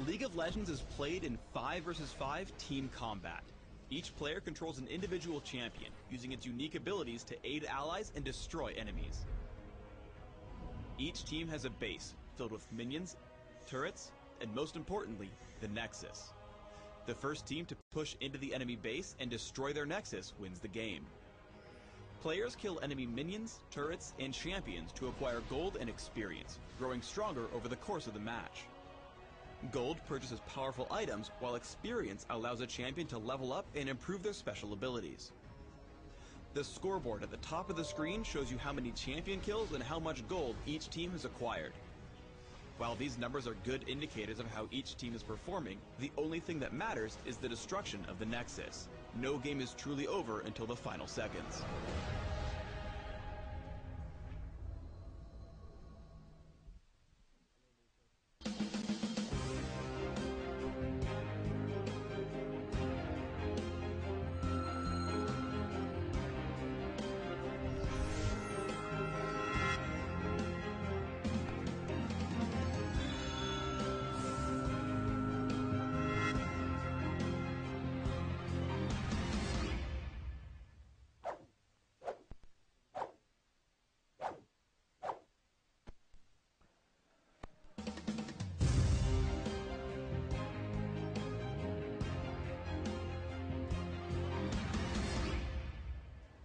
League of Legends is played in 5 versus 5 team combat. Each player controls an individual champion, using its unique abilities to aid allies and destroy enemies. Each team has a base filled with minions, turrets, and most importantly, the Nexus. The first team to push into the enemy base and destroy their Nexus wins the game. Players kill enemy minions, turrets, and champions to acquire gold and experience, growing stronger over the course of the match. Gold purchases powerful items, while experience allows a champion to level up and improve their special abilities. The scoreboard at the top of the screen shows you how many champion kills and how much gold each team has acquired. While these numbers are good indicators of how each team is performing, the only thing that matters is the destruction of the Nexus. No game is truly over until the final seconds.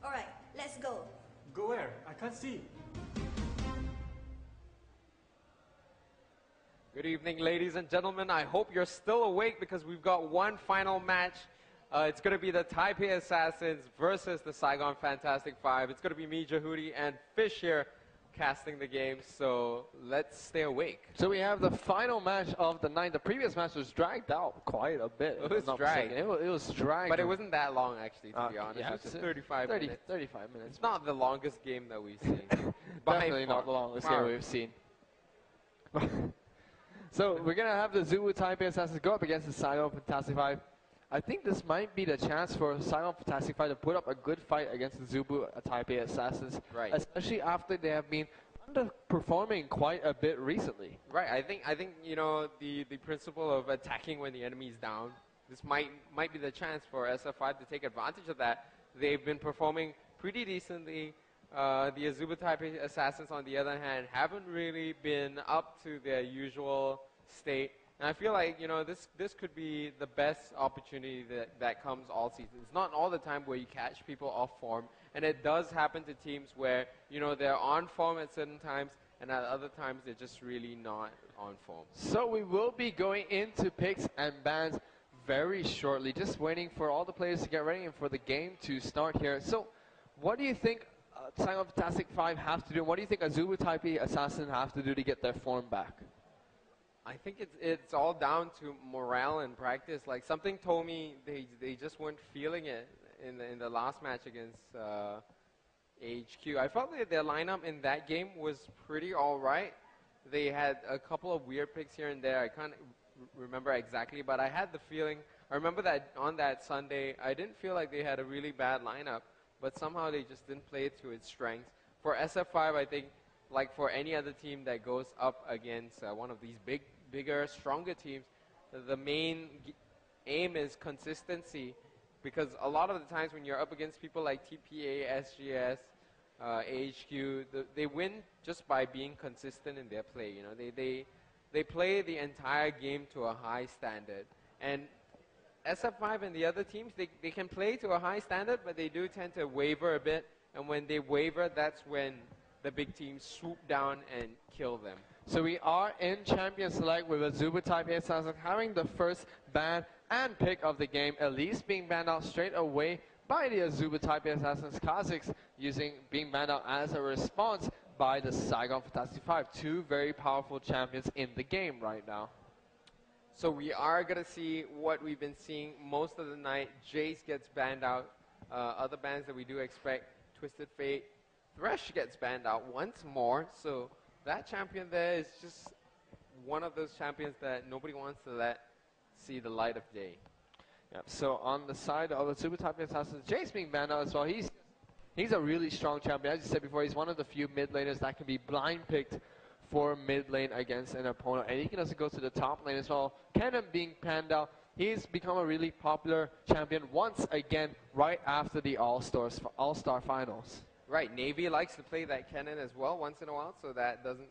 Alright, let's go. Go where? I can't see. Good evening, ladies and gentlemen. I hope you're still awake because we've got one final match. It's going to be the TPA Assassins versus the Saigon Fantastic Five. It's going to be me, Jahudi, and Fish here casting the game, so let's stay awake. So we have the final match of the night. The previous match was dragged out quite a bit. It was dragged. It was dragged. But it wasn't that long, actually, to be honest. Yeah, it was just 35 minutes. 35 minutes. It's not the longest game that we've seen. Definitely not the longest game we've seen. So we're going to have the Azubu TPA Assassins go up against the Saigon Fantastic Five. I think this might be the chance for Saigon Fantastic Five to put up a good fight against the Azubu TPA Assassins. Right. Especially after they have been underperforming quite a bit recently. Right. I think you know the principle of attacking when the enemy is down. This might be the chance for SF5 to take advantage of that. They've been performing pretty decently. The Azubu TPA Assassins, on the other hand, haven't really been up to their usual state. And I feel like, you know, this could be the best opportunity that comes all season. It's not all the time where you catch people off form. And it does happen to teams where, you know, they're on form at certain times, and at other times they're just really not on form. So we will be going into picks and bans very shortly. Just waiting for all the players to get ready and for the game to start here. So what do you think Saigon Fantastic Five have to do? What do you think Azubu TPA Assassin have to do to get their form back? I think it's all down to morale and practice. Like, something told me they just weren't feeling it in the last match against HQ. I felt that their lineup in that game was pretty all right. They had a couple of weird picks here and there. I can't remember exactly, but I had the feeling. I remember that on that Sunday, I didn't feel like they had a really bad lineup, but somehow they just didn't play it to its strengths. For SF5, I think, like for any other team that goes up against one of these bigger, stronger teams, the main aim is consistency, because a lot of the times when you're up against people like TPA, SGS, HQ, they win just by being consistent in their play. You know, they play the entire game to a high standard, and SF5 and the other teams, they can play to a high standard, but they do tend to waver a bit, and when they waver, that's when the big teams swoop down and kill them. So we are in Champion Select with Azubu TPA Assassin having the first ban and pick of the game. Elise being banned out straight away by the Azubu TPA Assassins. Kha'Zix being banned out as a response by the Saigon Fantastic Five. Two very powerful champions in the game right now. So we are going to see what we've been seeing most of the night. Jace gets banned out. Other bans that we do expect, Twisted Fate. Thresh gets banned out once more. So that champion there is just one of those champions that nobody wants to let see the light of day. Yep. So on the side of the Azubu TPA Assassins, Jace being banned out as well. He's a really strong champion. As you said before, he's one of the few mid laners that can be blind picked for mid lane against an opponent. And he can also go to the top lane as well. Cannon being panned out. He's become a really popular champion once again right after the All-Star Finals. Right, Navy likes to play that Cannon as well once in a while, so that doesn't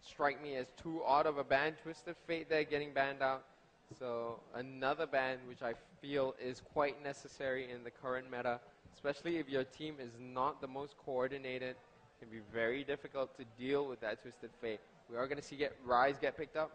strike me as too odd of a ban. Twisted Fate there getting banned out. So another ban which I feel is quite necessary in the current meta, especially if your team is not the most coordinated. It can be very difficult to deal with that Twisted Fate. We are going to see Rise get picked up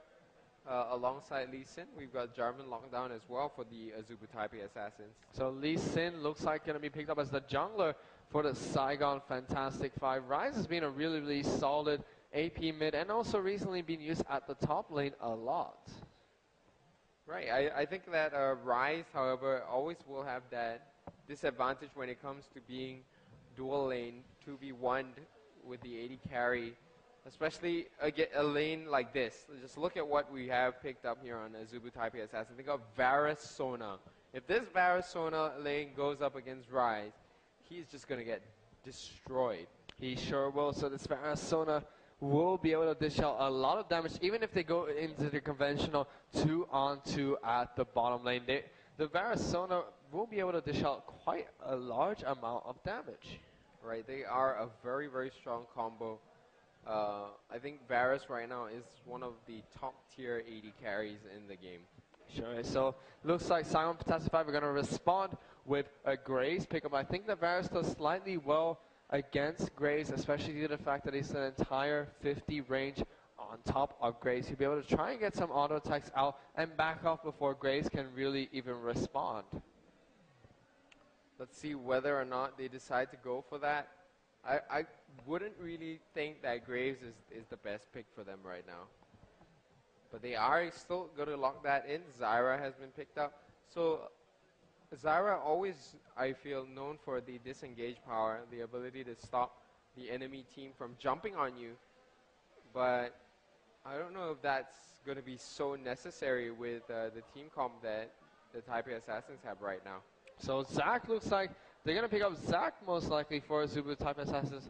alongside Lee Sin. We've got Jarvan lockdown as well for the Azubu TPA Assassins. So Lee Sin looks like going to be picked up as the jungler for the Saigon Fantastic Five. Rise has been a really, really solid AP mid and also recently been used at the top lane a lot. Right, I think that Rise, however, always will have that disadvantage when it comes to being dual lane 2v1'd with the 80 carry, especially a lane like this. Just look at what we have picked up here on Azubu TPA Assassin. Think of Varus Sona. If this Varus Sona lane goes up against Rise, he's just going to get destroyed. He sure will. So this Varus Sona will be able to dish out a lot of damage, even if they go into the conventional 2-on-2 at the bottom lane. The Varus Sona will be able to dish out quite a large amount of damage. Right, they are a very, very strong combo. I think Varus right now is one of the top tier 80 carries in the game. Sure, so looks like Saigon Fantastic Five are going to respond with a Graves pickup. I think that Varus does slightly well against Graves, especially due to the fact that he's an entire 50 range on top of Graves. He'll be able to try and get some auto attacks out and back off before Graves can really even respond. Let's see whether or not they decide to go for that. I wouldn't really think that Graves is the best pick for them right now. But they are still going to lock that in. Zyra has been picked up. So Zyra always, I feel, known for the disengage power, the ability to stop the enemy team from jumping on you. But I don't know if that's going to be so necessary with the team comp that the TPA Assassins have right now. So Zac looks like they're going to pick up Zac most likely for Azubu TPA Assassins.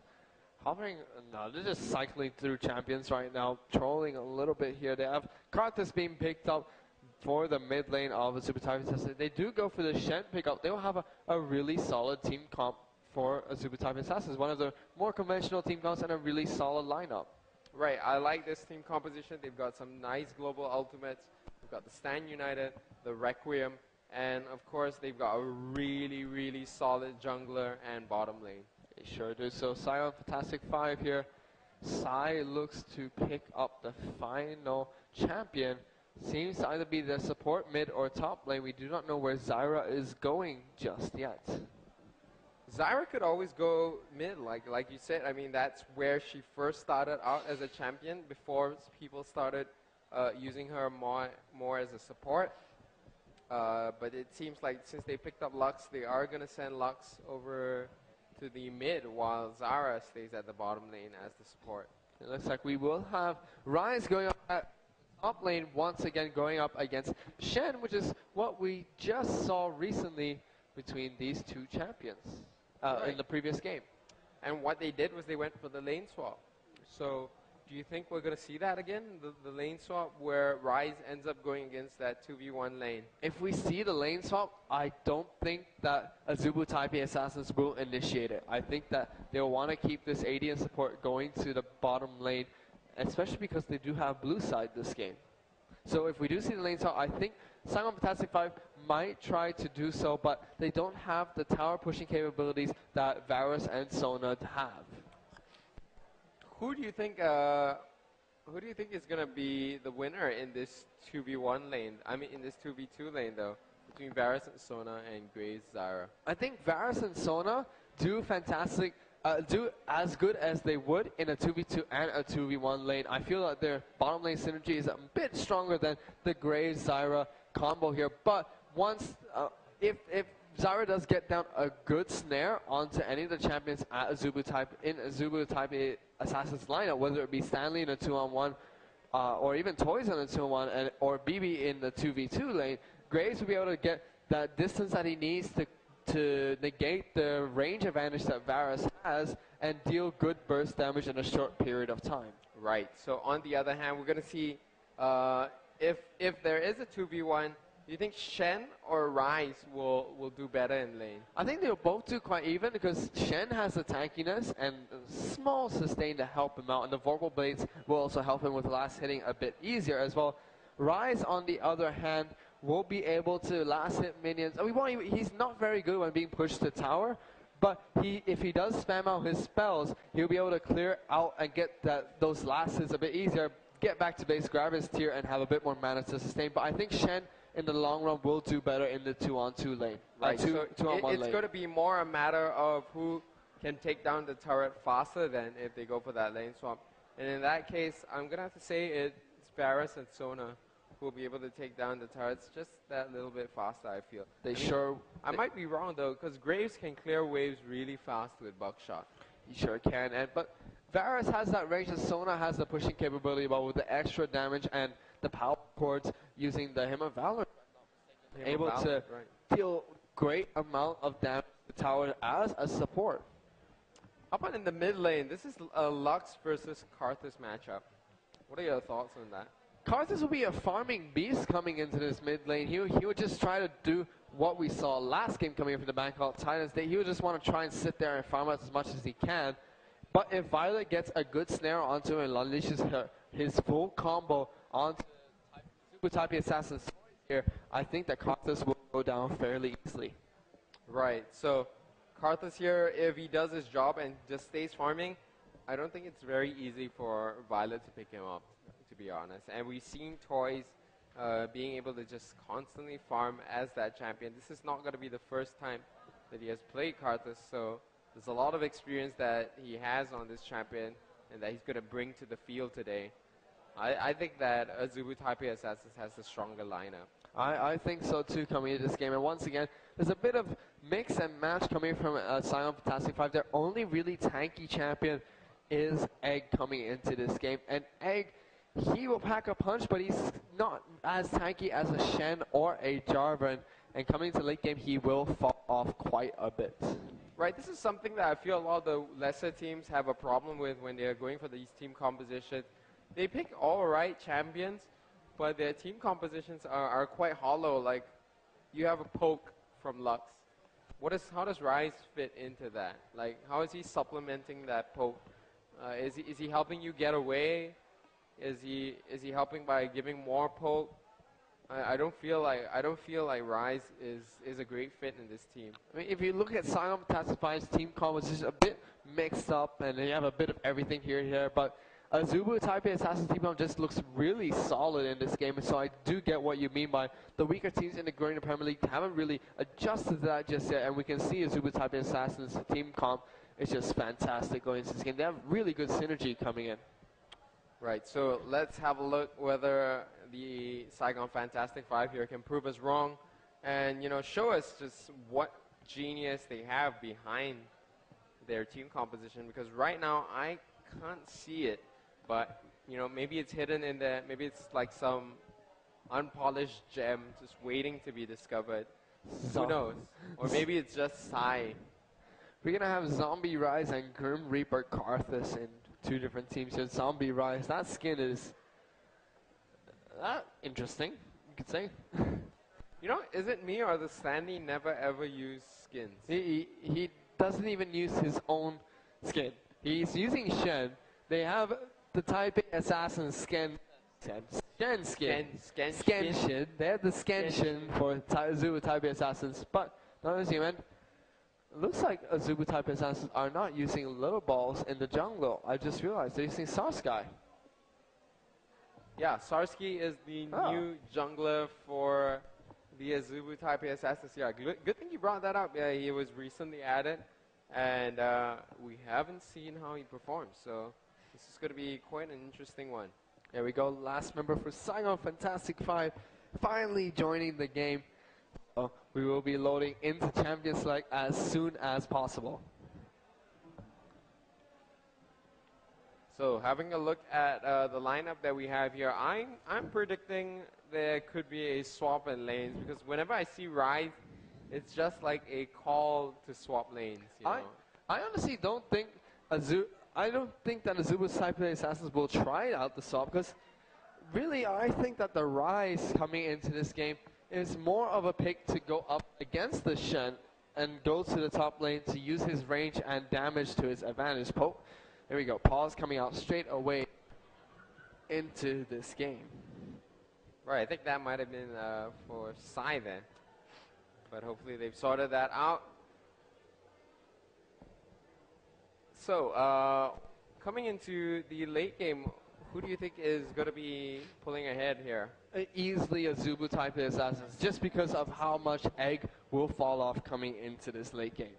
Hovering, no, they're just cycling through champions right now, trolling a little bit here. They have Karthus being picked up for the mid lane of Azubu TPA Assassins. They do go for the Shen pickup. They will have a really solid team comp for Azubu TPA Assassins. One of the more conventional team comps and a really solid lineup. Right, I like this team composition. They've got some nice global ultimates. They've got the Stand United, the Requiem, and of course they've got a really, really solid jungler and bottom lane. They sure do. So Saigon Fantastic Five here. Sai looks to pick up the final champion. Seems to either be the support mid or top lane. We do not know where Zyra is going just yet. Zyra could always go mid, like you said. I mean, that's where she first started out as a champion before people started using her more as a support. But it seems like since they picked up Lux, they are going to send Lux over to the mid while Zyra stays at the bottom lane as the support. It looks like we will have Rise going up at top lane once again, going up against Shen, which is what we just saw recently between these two champions in the previous game. And what they did was they went for the lane swap. So do you think we're going to see that again, the lane swap where Rise ends up going against that 2v1 lane? If we see the lane swap, I don't think that Azubu TPA Assassins will initiate it. I think that they'll want to keep this AD and support going to the bottom lane, especially because they do have blue side this game. So if we do see the lane swap, I think Saigon Fantastic Five might try to do so, but they don't have the tower pushing capabilities that Varus and Sona have. Who do you think is going to be the winner in this 2v1 lane? I mean, in this 2v2 lane, though, between Varus and Sona and Graves Zyra? I think Varus and Sona do fantastic, do as good as they would in a 2v2 and a 2v1 lane. I feel that their bottom lane synergy is a bit stronger than the Graves Zyra combo here. But once, if Zyra does get down a good snare onto any of the champions at Azubu TPA Assassin's lineup, whether it be Stanley in a 2-on-1 or even Toys in a 2-on-1 or BB in the 2v2 lane, Graves will be able to get that distance that he needs to negate the range advantage that Varus has and deal good burst damage in a short period of time. Right. So on the other hand, we're going to see if there is a 2v1, do you think Shen or Rise will do better in lane? I think they'll both do quite even because Shen has the tankiness and small sustain to help him out, and the Vorpal Blades will also help him with last hitting a bit easier as well. Rise, on the other hand, will be able to last hit minions. He's not very good when being pushed to tower, but if he does spam out his spells, he'll be able to clear out and get those last hits a bit easier, get back to base, grab his tier, and have a bit more mana to sustain. But I think Shen, in the long run, will do better in the 2-on-2 lane. Right, so two on one it's lane. going to be more a matter of who can take down the turret faster than if they go for that lane swap. And in that case, I'm going to have to say it's Varus and Sona who will be able to take down the turrets just that little bit faster, I feel. I might be wrong, though, because Graves can clear waves really fast with Buckshot. He sure can, but Varus has that range, and Sona has the pushing capability, but with the extra damage and the power chords using the Hymn of Valor, able to deal great amount of damage to the tower as a support. Up on in the mid lane, this is a Lux versus Karthus matchup. What are your thoughts on that? Karthus will be a farming beast coming into this mid lane. He would just try to do what we saw last game coming in from the Bangkok Titans. He would just want to try and sit there and farm out as much as he can. But if Violet gets a good snare onto him and unleashes his full combo onto Super Type Assassin here, I think that Karthus will go down fairly easily. Right, so Karthus here, if he does his job and just stays farming, I don't think it's very easy for Violet to pick him up, to be honest. And we've seen Toys being able to just constantly farm as that champion. This is not going to be the first time that he has played Karthus, so there's a lot of experience that he has on this champion and that he's going to bring to the field today. I think that Azubu Type Assassins has the stronger lineup. I think so too coming into this game. And once again, there's a bit of mix and match coming from Saigon Fantastic 5. Their only really tanky champion is Egg coming into this game. And Egg, he will pack a punch, but he's not as tanky as a Shen or a Jarvan. And coming into late game, he will fall off quite a bit. Right, this is something that I feel a lot of the lesser teams have a problem with when they're going for these team compositions. They pick all right champions, but their team compositions are quite hollow. Like, you have a poke from Lux. How does Rise fit into that? Like, how is he supplementing that poke? Is he helping you get away? Is he helping by giving more poke? I don't feel like Rise is a great fit in this team. I mean, if you look at Saigon Fantastic 5's team composition, a bit mixed up, and they have a bit of everything here, but Azubu Type Assassin team just looks really solid in this game, and so I do get what you mean by the weaker teams in the Growing Premier League haven't really adjusted to that just yet, and we can see Azubu Type Assassin's team comp is just fantastic going into this game. They have really good synergy coming in. Right, so let's have a look whether the Saigon Fantastic 5 here can prove us wrong and, show us just what genius they have behind their team composition, because right now I can't see it. But, maybe it's hidden in there. Maybe it's like some unpolished gem just waiting to be discovered. Who knows? Or maybe it's just Sai. We're going to have Zombie Rise and Grim Reaper Karthus in two different teams here. Zombie Rise, that skin is interesting, you could say. Is it me or does Sandy never ever use skins? He doesn't even use his own skin. He's using Shen. They have the Type A Assassin skin. Shen skin. Scan Shin. They have the Scan Shin for Azubu Type A Assassins. But, notice, man, it looks like Azubu Type A Assassins are not using little balls in the jungle. I just realized they're using Sarsky. Yeah, Sarsky is the new jungler for the Azubu Type A Assassins. Yeah, good thing you brought that up. Yeah, he was recently added, and we haven't seen how he performs. So this is going to be quite an interesting one. There we go. Last member for Saigon Fantastic 5 finally joining the game. We will be loading into Champions Select as soon as possible. So having a look at the lineup that we have here, I'm predicting there could be a swap in lanes, because whenever I see Rise, It's just like a call to swap lanes, you know. I honestly don't think I don't think that Azubu's Taipei Assassins will try out the swap, because really I think that the Rise coming into this game is more of a pick to go up against the Shen and go to the top lane to use his range and damage to his advantage. Poke, there we go, Pause coming out straight away into this game. Right, I think that might have been for Sai then. But hopefully they've sorted that out. So, coming into the late game, who do you think is going to be pulling ahead here? Easily Azubu Taipei Assassins, just because of how much egg will fall off coming into this late game.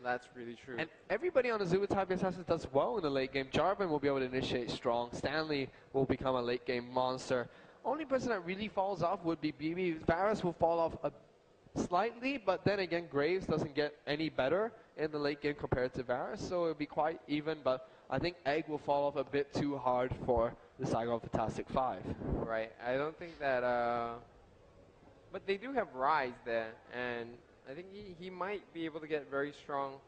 That's really true. And everybody on Azubu Taipei Assassins does well in the late game. Jarvan will be able to initiate strong. Stanley will become a late game monster. Only person that really falls off would be BB. Varus will fall off slightly, but then again, Graves doesn't get any better in the late game compared to Varus, so it'll be quite even, but I think Egg will fall off a bit too hard for the Saigon Fantastic 5. Right, I don't think that, but they do have Rise there, and I think he might be able to get very strong.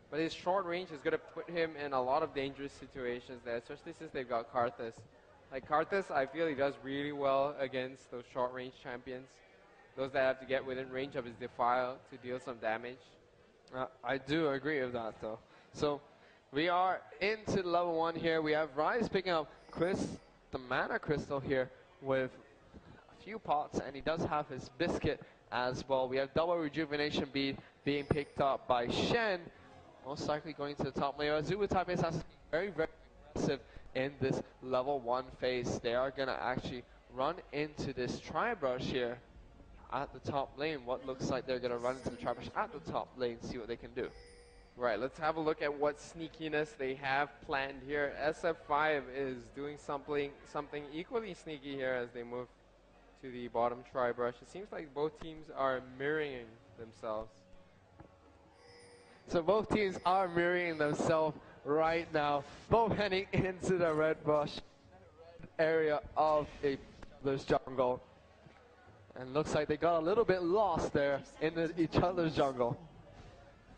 But his short range is going to put him in a lot of dangerous situations there, especially since they've got Karthus. Like Karthus, I feel he does really well against those short range champions. Those that have to get within range of his Defile to deal some damage. I do agree with that though. So we are into level 1 here. We have Rise picking up the Mana Crystal here with a few pots, and he does have his Biscuit as well. We have double Rejuvenation Bead being picked up by Shen, most likely going to the top lane. Azubu Taipei Assassins very, very aggressive in this level 1 phase. They are going to actually run into this Tri-Brush here at the top lane. What looks like they're going to run into the Tri-Brush at the top lane, see what they can do. Right, let's have a look at what sneakiness they have planned here. SF5 is doing something equally sneaky here as they move to the bottom Tri-Brush. It seems like both teams are mirroring themselves. So both teams are mirroring themselves right now, both heading into the red bush area of each other's jungle. And looks like they got a little bit lost there in each other's jungle.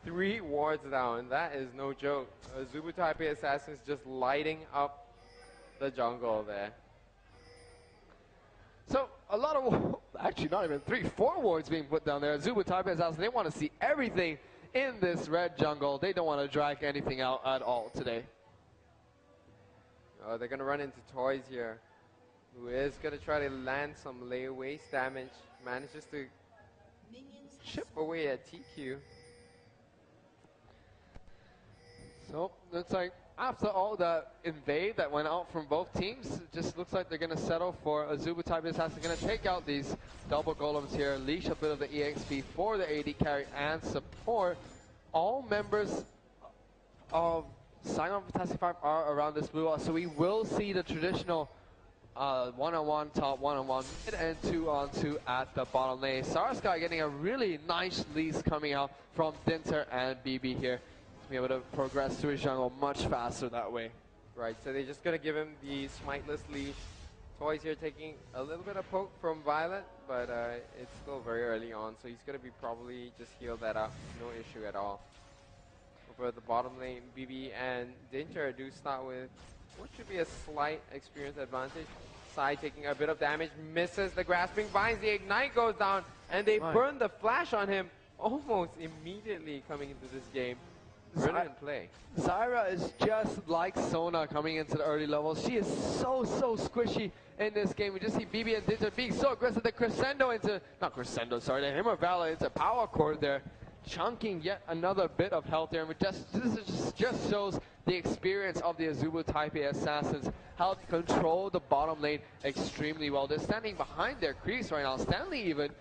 3 wards down, that is no joke. Azubu Taipei Assassins just lighting up the jungle there. So a lot of, actually not even 3, 4 wards being put down there. Azubu Taipei Assassins, they want to see everything in this red jungle. They don't want to drag anything out at all today. Oh, they're going to run into Toys here, who is going to try to land some layaway damage. Manages to chip away at TQ. So looks like after all that invade that went out from both teams, it just looks like they're going to settle for Azubu Taipei Assassins. Going to take out these double golems here, leash a bit of the EXP for the AD carry and support. All members of Saigon Fantastic 5 are around this blue wall, so we will see the traditional one-on-one, top one-on-one, mid and 2-on-2 at the bottom lane. Sarsky getting a really nice leash coming out from Dinter and BB here. Be able to progress through his jungle much faster that way. Right, so they're just going to give him the smiteless leash. Toys here taking a little bit of poke from Violet, but it's still very early on, so he's going to be probably just heal that up. No issue at all. Over at the bottom lane, BB and Dinter do start with what should be a slight experience advantage. Sai taking a bit of damage, misses the grasping vines, the ignite goes down, and they burn the flash on him almost immediately coming into this game. Brilliant play. Zyra is just like Sona coming into the early levels. She is so squishy in this game. We just see BB and Dinter being so aggressive. The crescendo into, not crescendo, sorry, the Hammer Valor into power chord there, chunking yet another bit of health there. And this just shows the experience of the Azubu Taipei Assassins, how they control the bottom lane extremely well. They're standing behind their creeps right now. Stanley even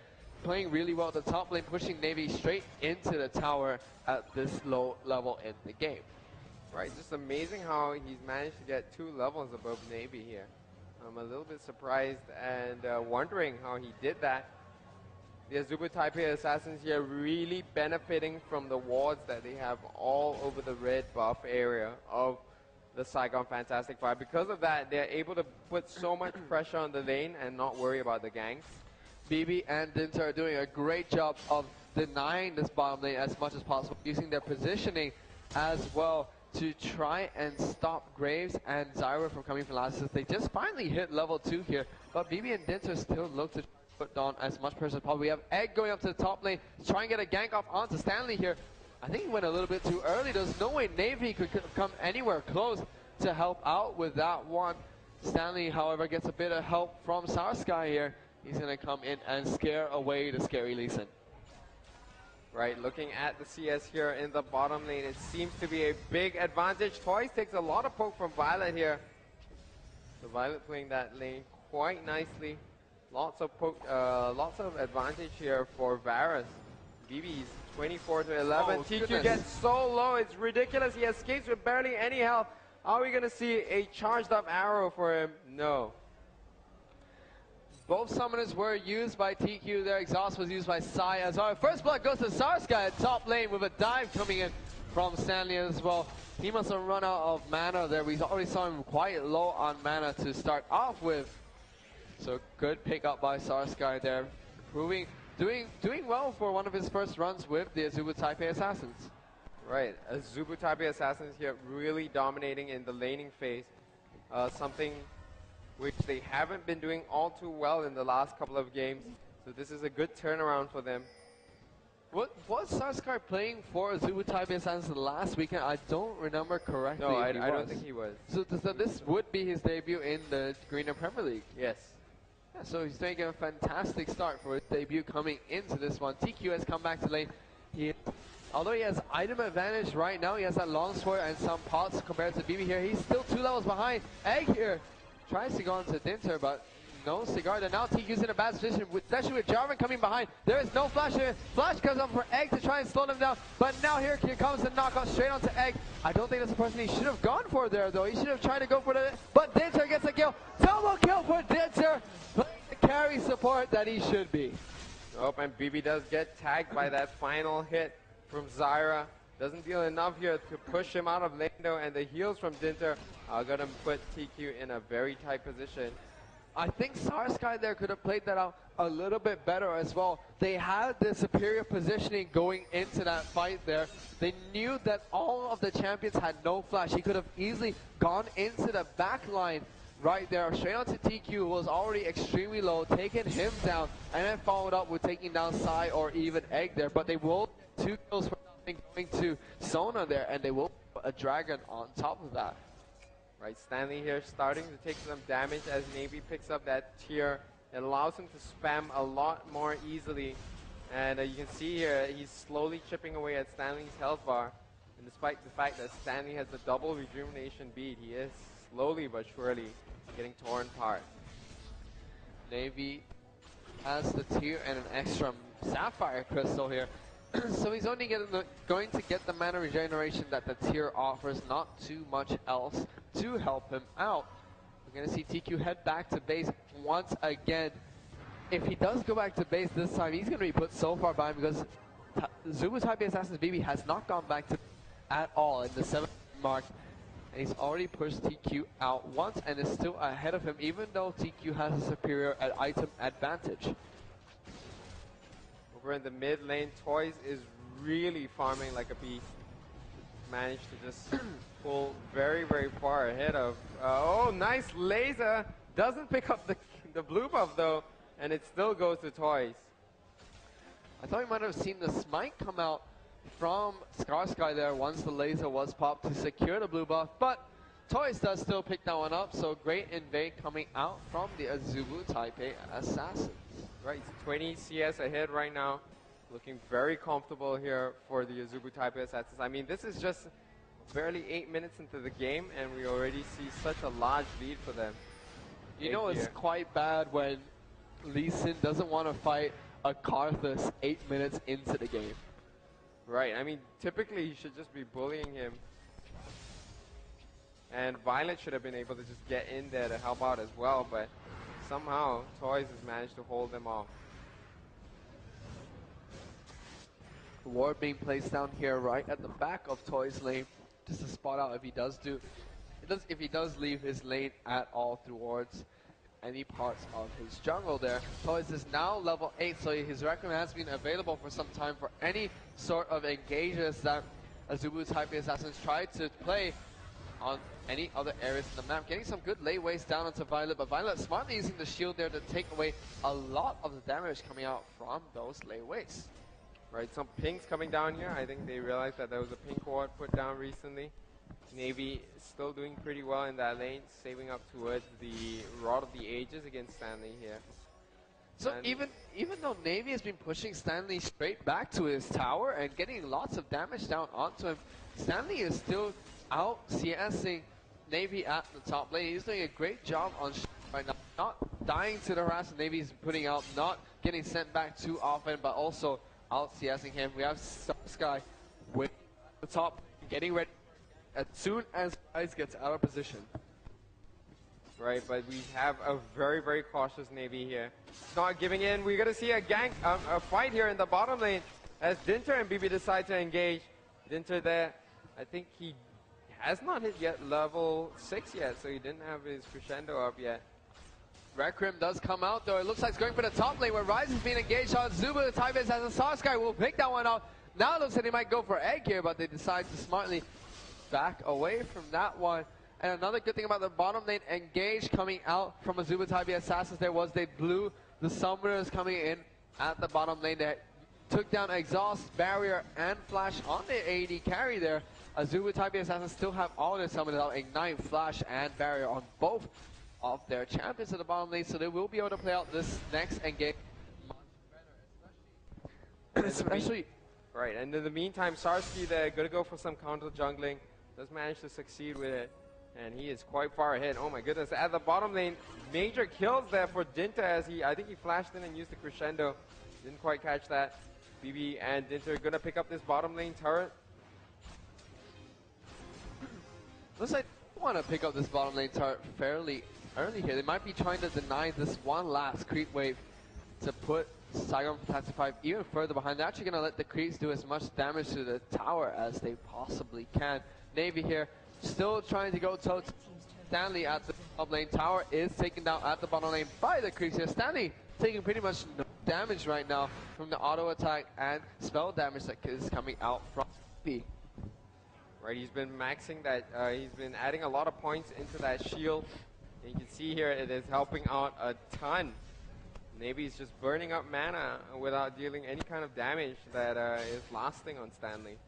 playing really well at the top lane, pushing Navy straight into the tower at this low level in the game. Right, just amazing how he's managed to get 2 levels above Navy here. I'm a little bit surprised and wondering how he did that. The Azubu Taipei Assassins here really benefiting from the wards that they have all over the red buff area of the Saigon Fantastic 5. Because of that, they're able to put so much pressure on the lane and not worry about the ganks. BB and Dinter are doing a great job of denying this bottom lane as much as possible, using their positioning as well to try and stop Graves and Zyra from coming from last. They just finally hit level 2 here, but BB and Dinter still look to put on as much pressure as possible. We have Egg going up to the top lane to try and get a gank off onto Stanley here. I think he went a little bit too early. There's no way Navy could come anywhere close to help out with that one. Stanley, however, gets a bit of help from Sarsky here. He's going to come in and scare away the scary Lee Sin. Right, looking at the CS here in the bottom lane, it seems to be a big advantage. Toys takes a lot of poke from Violet here. So Violet playing that lane quite nicely. Lots of poke, lots of advantage here for Varus. BB's 24 to 11. Oh, TQ goodness. gets so low, it's ridiculous. He escapes with barely any health. Are we going to see a charged up arrow for him? No. Both summoners were used by TQ. Their exhaust was used by Sai as well. First blood goes to Sarsky at top lane with a dive coming in from Stanley as well. He must have run out of mana there. We already saw him quite low on mana to start off with. So good pick up by Sarsky there, doing well for one of his first runs with the Azubu Taipei Assassins. Right, Azubu Taipei Assassins here really dominating in the laning phase. Something which they haven't been doing all too well in the last couple of games. So this is a good turnaround for them. Was Sarsky playing for Azubu Taipei Assassins last weekend? I don't remember correctly. No, I don't think he was. So this would be his debut in the Greener Premier League. Yes. Yeah, so he's making a fantastic start for his debut coming into this one. TQ has come back to lane. Although he has item advantage right now, he has that long sword and some pots compared to BB here. He's still 2 levels behind. Egg here tries to go into Dinter, but no cigar. Now TQ's in a bad position, especially with Jarvan coming behind. There is no flash here. Flash comes up for Egg to try and slow them down, but now here comes the knockout straight onto Egg. I don't think that's the person he should have gone for there, though. He should have tried to go for it, but Dinter gets a kill. Double kill for Dinter, playing the carry support that he should be. Oh, and BB does get tagged by that final hit from Zyra. Doesn't deal enough here to push him out of lane though, and the heals from Dinter are going to put TQ in a very tight position. I think Sarsky there could have played that out a little bit better as well. They had the superior positioning going into that fight there. They knew that all of the champions had no flash. He could have easily gone into the back line right there, straight onto TQ, who was already extremely low, taking him down, and then followed up with taking down Sai or even Egg there. But they will 2 kills for nothing going to Sona there, and they will put a dragon on top of that. Right, Stanley here starting to take some damage as Navy picks up that tier. It allows him to spam a lot more easily. And you can see here, he's slowly chipping away at Stanley's health bar. And despite the fact that Stanley has the double rejuvenation bead, he is slowly but surely getting torn apart. Navy has the tier and an extra Sapphire Crystal here. So he's only going to get the mana regeneration that the tier offers, not too much else to help him out. We're going to see TQ head back to base once again. If he does go back to base this time, he's going to be put so far behind because Azubu Taipei Assassin's BB has not gone back to at all in the 7th mark. And he's already pushed TQ out once and is still ahead of him, even though TQ has a superior item advantage. Over in the mid lane, Toys is really farming like a beast. Managed to just pull very, very far ahead of... oh, nice laser! Doesn't pick up the blue buff though, and it still goes to Toys. I thought we might have seen the smite come out from Sarsky there once the laser was popped to secure the blue buff, but Toys does still pick that one up, so great invade coming out from the Azubu Taipei Assassins. Right, he's 20 CS ahead right now. Looking very comfortable here for the Azubu Taipei Assassins. I mean, this is just barely 8 minutes into the game, and we already see such a large lead for them. You know, it's quite bad when Lee Sin doesn't want to fight a Karthus 8 minutes into the game. Right, I mean, typically he should just be bullying him. And Violet should have been able to just get in there to help out as well, but somehow Toys has managed to hold them off. Ward being placed down here right at the back of Toys lane, just to spot out if he does leave his lane at all through wards. any parts of his jungle there. Toys is now level 8, so his record has been available for some time for any sort of engages that Azubu type assassins try to play on any other areas in the map. Getting some good layways down onto Violet, but Violet smartly using the shield there to take away a lot of the damage coming out from those layways. Right, some pings coming down here. I think they realized that there was a ping ward put down recently. Navy still doing pretty well in that lane, saving up towards the Rod of the Ages against Stanley here. So even though Navy has been pushing Stanley straight back to his tower and getting lots of damage down onto him, Stanley is still out CSing Navy at the top lane. He's doing a great job on right now, not dying to the harass Navy's putting out, not getting sent back too often, but also out CSing him. We have Sky with the top, getting ready as soon as Ice gets out of position. Right, but we have a very, very cautious Navy here. Not giving in. We're going to see a fight here in the bottom lane as Dinter and BB decide to engage. Dinter there, I think he has not hit yet level 6 yet, so he didn't have his crescendo up yet. Requiem does come out though. It looks like it's going for the top lane where Rise is being engaged on. Azubu, the type is as a Sky will pick that one out. Now it looks like they might go for egg here, but they decide to smartly back away from that one. And another good thing about the bottom lane engage coming out from Azubu type assassins there was they blew the summoners coming in at the bottom lane. They took down exhaust, barrier, and flash on the AD carry there. Azubu type assassins still have all their summoners out, ignite, flash, and barrier on both of their champions at the bottom lane, so they will be able to play out this next engage much better, especially right. And in the meantime, Sarsky they're gonna go for some counter jungling. Does manage to succeed with it, and he is quite far ahead. Oh my goodness! At the bottom lane, major kills there for Dinter as I think he flashed in and used the crescendo. Didn't quite catch that. BB and Dinter gonna pick up this bottom lane turret. Looks like they want to pick up this bottom lane turret fairly early here. They might be trying to deny this one last creep wave to put Saigon Fantastic 5 even further behind. They're actually going to let the creeps do as much damage to the tower as they possibly can. Navy here still trying to go toe to Stanley at the top lane. Tower is taken down at the bottom lane by the creeps here. Stanley taking pretty much no damage right now from the auto attack and spell damage that is coming out from Navy. Right, he's been maxing that, he's been adding a lot of points into that shield. And you can see here it is helping out a ton. Maybe he's just burning up mana without dealing any kind of damage that is lasting on Stanley.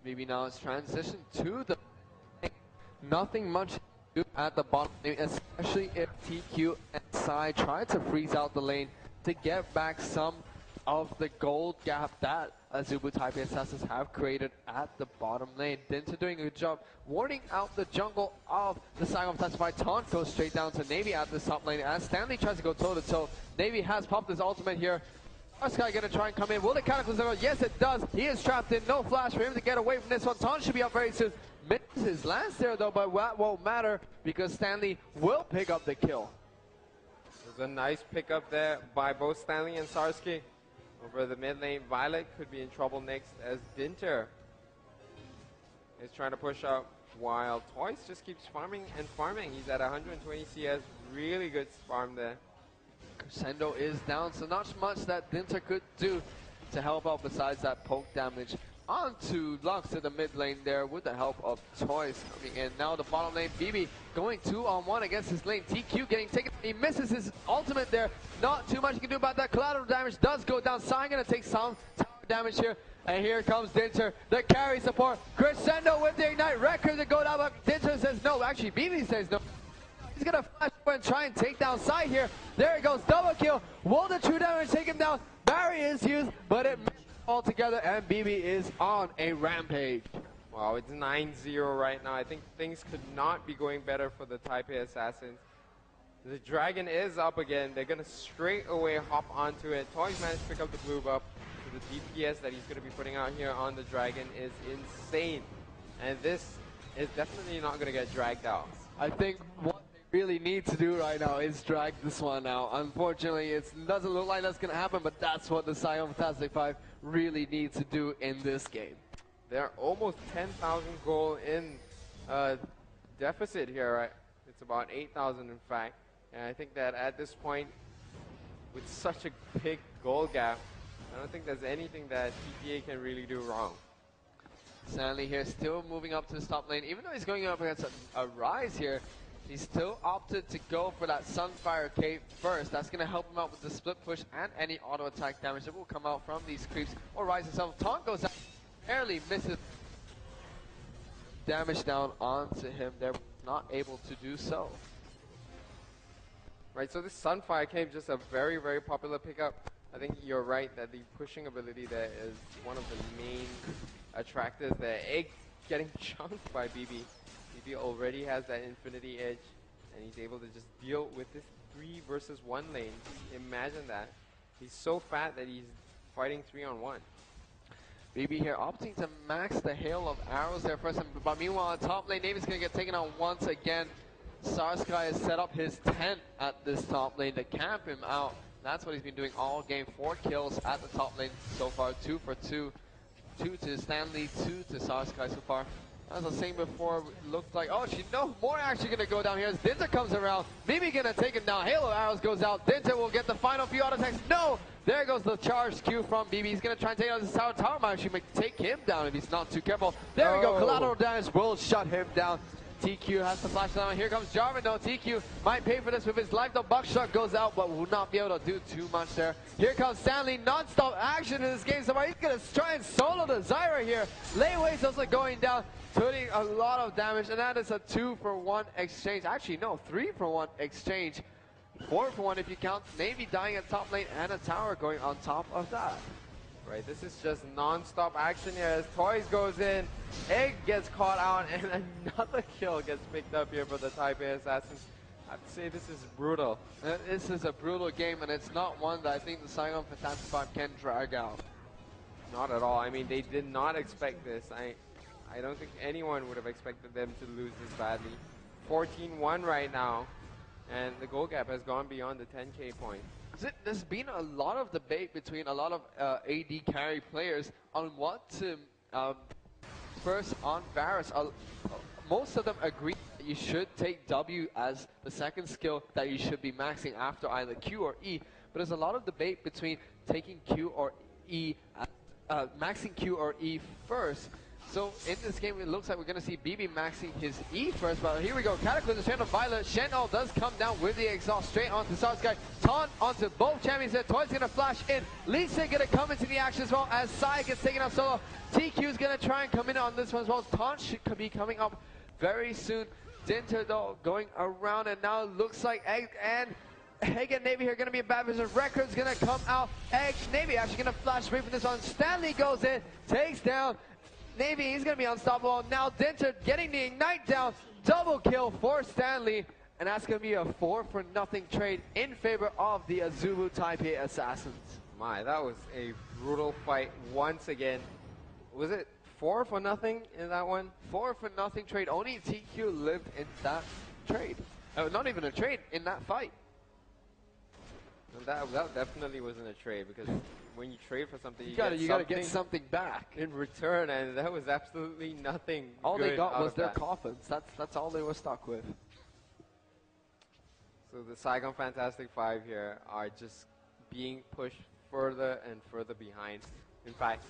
Maybe now it's transition to the nothing much to do at the bottom, especially if TQ and Sai try to freeze out the lane to get back some of the gold gap that Azubu type assassins have created at the bottom lane. Dinter doing a good job warning out the jungle of the Saigon Fantastic. Taunt goes straight down to Navy at the top lane as Stanley tries to go toe to toe. Navy has popped his ultimate here. Sky gonna try and come in. Will the Cataclysm go? Yes, it does. He is trapped in. No flash for him to get away from this one. Taunt should be up very soon. Misses his lance there though, but that won't matter because Stanley will pick up the kill. There's a nice pickup there by both Stanley and Sarsky. Over the mid lane, Violet could be in trouble next as Dinter is trying to push up while Toys just keeps farming and farming. He's at 120 CS, really good farm there. Crescendo is down, so not much that Dinter could do to help out besides that poke damage. Onto Lux to the mid lane there with the help of Toys coming in. Now the bottom lane, BB going 2-on-1 against his lane. TQ getting taken. He misses his ultimate there. Not too much he can do about that. Collateral damage does go down. Sai gonna take some tower damage here. And here comes Dinter, the carry support. Crescendo with the ignite. Record to go down, but Dinter says no. Actually, BB says no. He's gonna flash over and try and take down Sai here. There he goes, double kill. Will the true damage take him down? Barry is used, but it all together, and BB is on a rampage. Wow, it's 9-0 right now. I think things could not be going better for the Type A Assassins. The dragon is up again. They're going to straight away hop onto it. Toys managed to pick up the blue buff. So the DPS that he's going to be putting out here on the dragon is insane. And this is definitely not going to get dragged out. I think what they really need to do right now is drag this one out. Unfortunately, it doesn't look like that's going to happen, but that's what the Saigon Fantastic 5 really need to do in this game. They're almost 10,000 gold in deficit here, right? It's about 8,000 in fact. And I think that at this point, with such a big goal gap, I don't think there's anything that TPA can really do wrong. Stanley here still moving up to the top lane. Even though he's going up against a Rise here, he still opted to go for that Sunfire Cape first. That's going to help him out with the split push and any auto attack damage that will come out from these creeps. Or Rise himself. Taunt goes out, barely misses damage down onto him. They're not able to do so. Right, so this Sunfire Cape just a very, very popular pickup. I think you're right that the pushing ability there is one of the main attractors there. Egg getting chunked by BB. BB already has that infinity edge, and he's able to just deal with this 3 versus 1 lane. Imagine that. He's so fat that he's fighting 3-on-1. BB here opting to max the hail of arrows there first, but meanwhile on top lane, Navy's going to get taken out once again. Sarsky has set up his tent at this top lane to camp him out. That's what he's been doing all game. 4 kills at the top lane so far, 2 for 2. 2 to Stanley, 2 to Sarsky so far. As I was saying before, it looked like, oh, no more action going to go down here as Dinter comes around. BB going to take him down. Halo Arrows goes out. Dinter will get the final few auto attacks. No! There goes the charge Q from BB. He's going to try and take out his tower. Tower might actually take him down if he's not too careful. There we go. Collateral damage will shut him down. TQ has to flash down. Here comes Jarvan. No, TQ might pay for this with his life. The Buckshot goes out, but will not be able to do too much there. Here comes Stanley. Non-stop action in this game. So he's going to try and solo the Zyra here. Layways also going down, doing a lot of damage. And that is a 2-for-1 exchange. Actually, no, 3-for-1 exchange. 4-for-1 if you count Navy dying at top lane and a tower going on top of that. Right, this is just non-stop action here as Toys goes in, Egg gets caught out, and another kill gets picked up here for the TPA Assassins. I have to say this is brutal. This is a brutal game, and it's not one that I think the Saigon Fantastic 5 can drag out. Not at all. I mean, they did not expect this. I don't think anyone would have expected them to lose this badly. 14-1 right now, and the goal gap has gone beyond the 10K point. There's been a lot of debate between a lot of AD carry players on what to first on Varus. Most of them agree that you should take W as the second skill that you should be maxing after either Q or E. But there's a lot of debate between taking Q or E, maxing Q or E first. So in this game, it looks like we're going to see BB maxing his E first, but here we go. Cataclysm, Channel Violet. Shenol does come down with the exhaust straight onto Sarsky. Taunt onto both champions there. Toy's going to flash in. Lisa going to come into the action as well as Sai gets taken out solo. TQ is going to try and come in on this one as well. Taunt should be coming up very soon. Dinter though going around, and now it looks like Egg and Navy here going to be a bad vision. Record's going to come out. Egg, Navy actually going to flash away from this one. Stanley goes in, takes down Navy. He's going to be unstoppable. Now Dinter getting the Ignite down. Double kill for Stanley. And that's going to be a 4-for-0 trade in favor of the Azubu TPA Assassins. My, that was a brutal fight once again. Was it 4-for-0 in that one? 4-for-0 trade. Only TQ lived in that trade. Not even a trade, in that fight. That definitely wasn't a trade, because when you trade for something, you gotta get something back in return, and that was absolutely nothing. All they got was their that. coffins. That's all they were stuck with. So the Saigon Fantastic 5 here are just being pushed further and further behind. In fact,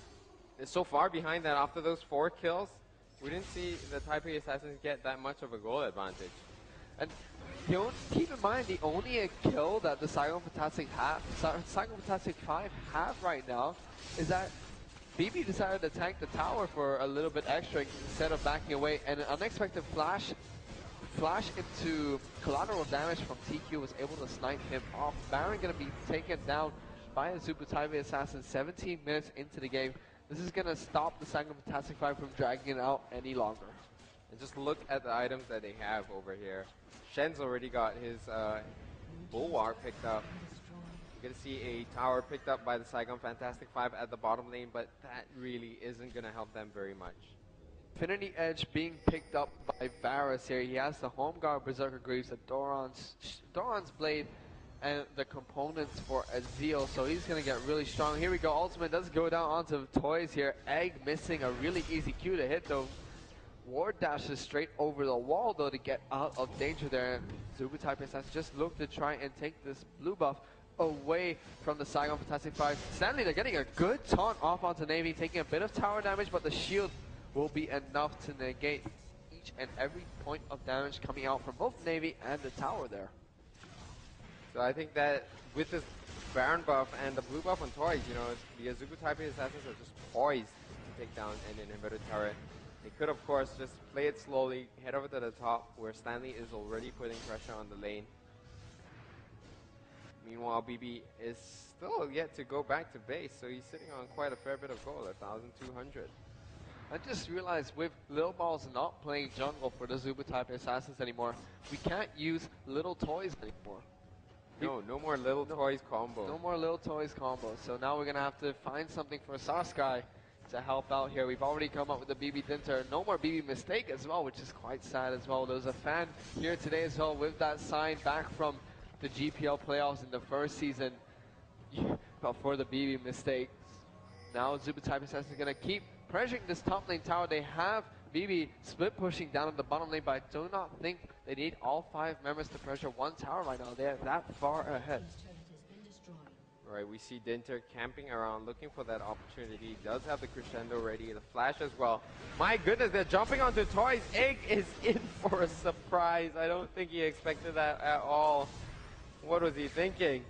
it's so far behind that after those 4 kills, we didn't see the TPA Assassins get that much of a goal advantage. And keep in mind, the only kill that the Saigon Fantastic 5 have right now is that BB decided to tank the tower for a little bit extra instead of backing away, and an unexpected flash into collateral damage from TQ was able to snipe him off. Baron going to be taken down by Azubu TPA Assassin 17 minutes into the game. This is going to stop the Saigon Fantastic 5 from dragging it out any longer. And just look at the items that they have over here. Shen's already got his Bulwark picked up. You're going to see a tower picked up by the Saigon Fantastic 5 at the bottom lane, but that really isn't going to help them very much. Infinity Edge being picked up by Varus here. He has the Home Guard Berserker Greaves, the Doran's Blade, and the components for Azeel, so he's going to get really strong. Here we go. Ultimate does go down onto Toys here. Egg missing a really easy Q to hit, though. forward dashes straight over the wall though to get out of danger there. Azubu Taipei Assassin just look to try and take this blue buff away from the Saigon Fantastic Five. Stanley, they're getting a good taunt off onto Navy, taking a bit of tower damage, but the shield will be enough to negate each and every point of damage coming out from both Navy and the tower there. So I think that with this Baron buff and the blue buff on toys, you know, the Azubu Taipei Assassins are just poised to take down an inhibitor turret. They could, of course, just play it slowly, head over to the top, where Stanley is already putting pressure on the lane. Meanwhile, BB is still yet to go back to base, so he's sitting on quite a fair bit of gold, 1,200. I just realized with Little Balls not playing jungle for the Azubu Taipei Assassins anymore, we can't use Little Toys anymore. No more Little Toys combo. No more Little Toys combo. So now we're going to have to find something for Saskai to help out here. We've already come up with the BB Dinter. No more BB Mistake as well, which is quite sad as well. There was a fan here today as well with that sign back from the GPL playoffs in the first season for the BB Mistakes. Now Azubu Taipei Assassin is going to keep pressuring this top lane tower. They have BB split pushing down on the bottom lane, but I do not think they need all 5 members to pressure one tower right now. They're that far ahead. Right, we see Dinter camping around, looking for that opportunity. He does have the crescendo ready, the flash as well. My goodness, they're jumping onto Toys. Egg is in for a surprise. I don't think he expected that at all. What was he thinking?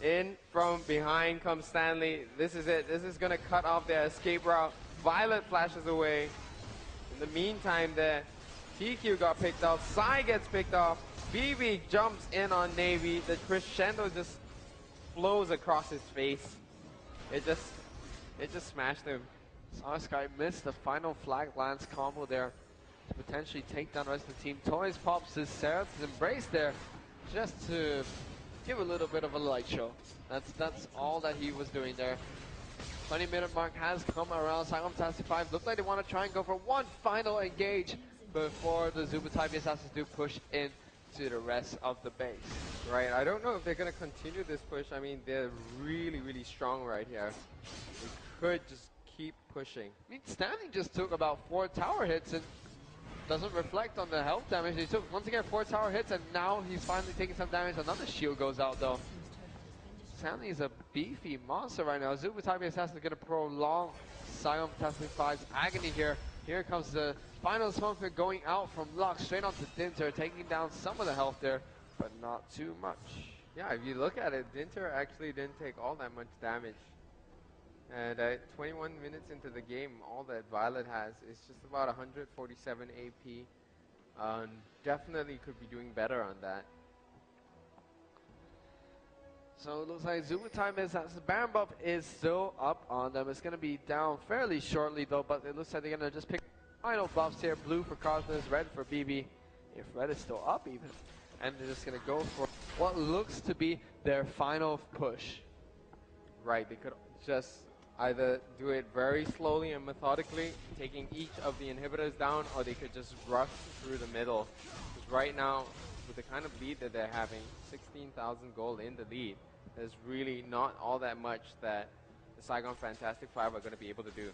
In from behind comes Stanley. This is it. This is going to cut off their escape route. Violet flashes away. In the meantime, the TQ got picked off. Sai gets picked off. BB jumps in on Navy. The crescendo just flows across his face. It just smashed him. Saskai missed the final flag lance combo there to potentially take down the rest of the team. Toys pops his Seraph's Embrace there just to give a little bit of a light show. That's all that he was doing there. 20-minute mark has come around. Saigon Fantastic 5 look like they want to try and go for one final engage before the Azubu Taipei Assassins do push into the rest of the base. Right, I don't know if they're going to continue this push. I mean, they're really, really strong right here. They could just keep pushing. I mean, Stanley just took about 4 tower hits and doesn't reflect on the health damage. He took, once again, 4 tower hits, and now he's finally taking some damage. Another shield goes out, though. Stanley is a beefy monster right now. Azubu Taipei Assassin is going to prolong Saigon Fantastic 5's agony here. Here comes the final smoker going out from Lux, straight onto Dinter, taking down some of the health there, but not too much. Yeah, if you look at it, Dinter actually didn't take all that much damage. And 21 minutes into the game, all that Violet has is just about 147 AP. Definitely could be doing better on that. So it looks like Azubu Taipei Assassin's Baron buff is still up on them. It's going to be down fairly shortly though, but it looks like they're going to just pick final buffs here. Blue for Cosmos, red for BB, if red is still up even. And they're just going to go for what looks to be their final push. Right, they could just either do it very slowly and methodically, taking each of the inhibitors down, or they could just rush through the middle. Because right now, with the kind of lead that they're having, 16,000 gold in the lead, there's really not all that much that the Saigon Fantastic 5 are going to be able to do.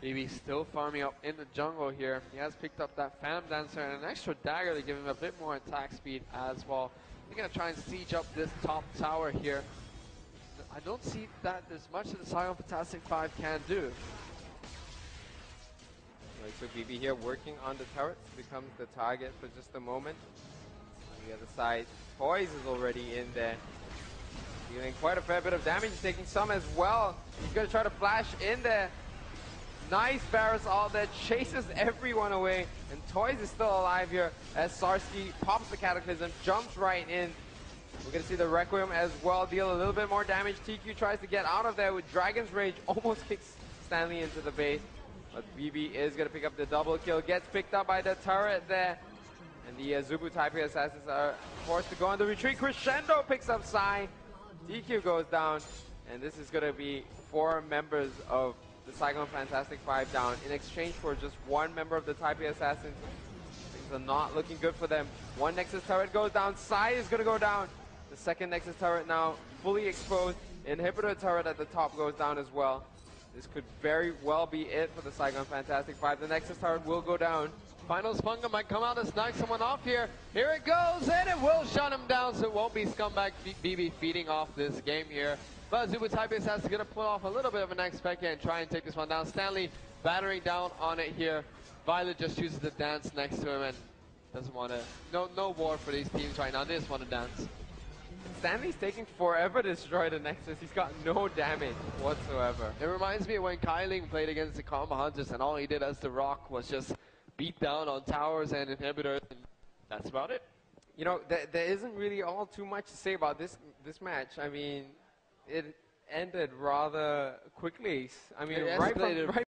BB still farming up in the jungle here. He has picked up that Phantom Dancer and an extra dagger to give him a bit more attack speed as well. They're going to try and siege up this top tower here. I don't see that there's much that the Saigon Fantastic 5 can do. Right, so BB here working on the turrets, becomes the target for just a moment. On the other side, Toys is already in there. Dealing quite a fair bit of damage, taking some as well. He's going to try to flash in there. Nice Varus all there, chases everyone away. And Toys is still alive here as Sarsky pops the Cataclysm, jumps right in. We're going to see the Requiem as well deal a little bit more damage. TQ tries to get out of there with Dragon's Rage, almost kicks Stanley into the base. But BB is going to pick up the double kill, gets picked up by the turret there. And the Azubu Taipei Assassins are forced to go on the retreat. Crescendo picks up Sai. TQ goes down. And this is going to be 4 members of the Saigon Fantastic 5 down in exchange for just 1 member of the Taipei Assassins. Things are not looking good for them. 1 Nexus turret goes down. Sai is going to go down. The 2nd Nexus turret now fully exposed. Inhibitor turret at the top goes down as well. This could very well be it for the Saigon Fantastic Five. The Nexus Tower will go down. Final Spunga might come out to snag someone off here. Here it goes, and it will shut him down, so it won't be Scumbag BB feeding off this game here. But Azubu Typeface has to get to pull off a little bit of an expect and try and take this one down. Stanley battering down on it here. Violet just chooses to dance next to him and doesn't want to. No war for these teams right now. They just want to dance. Stanley's taking forever to destroy the Nexus. He's got no damage whatsoever. It reminds me of when Kyling played against the Combo Hunters and all he did as the Rock was just beat down on towers and inhibitors, and that's about it. You know, there isn't really all too much to say about this match. I mean, it ended rather quickly. I mean, right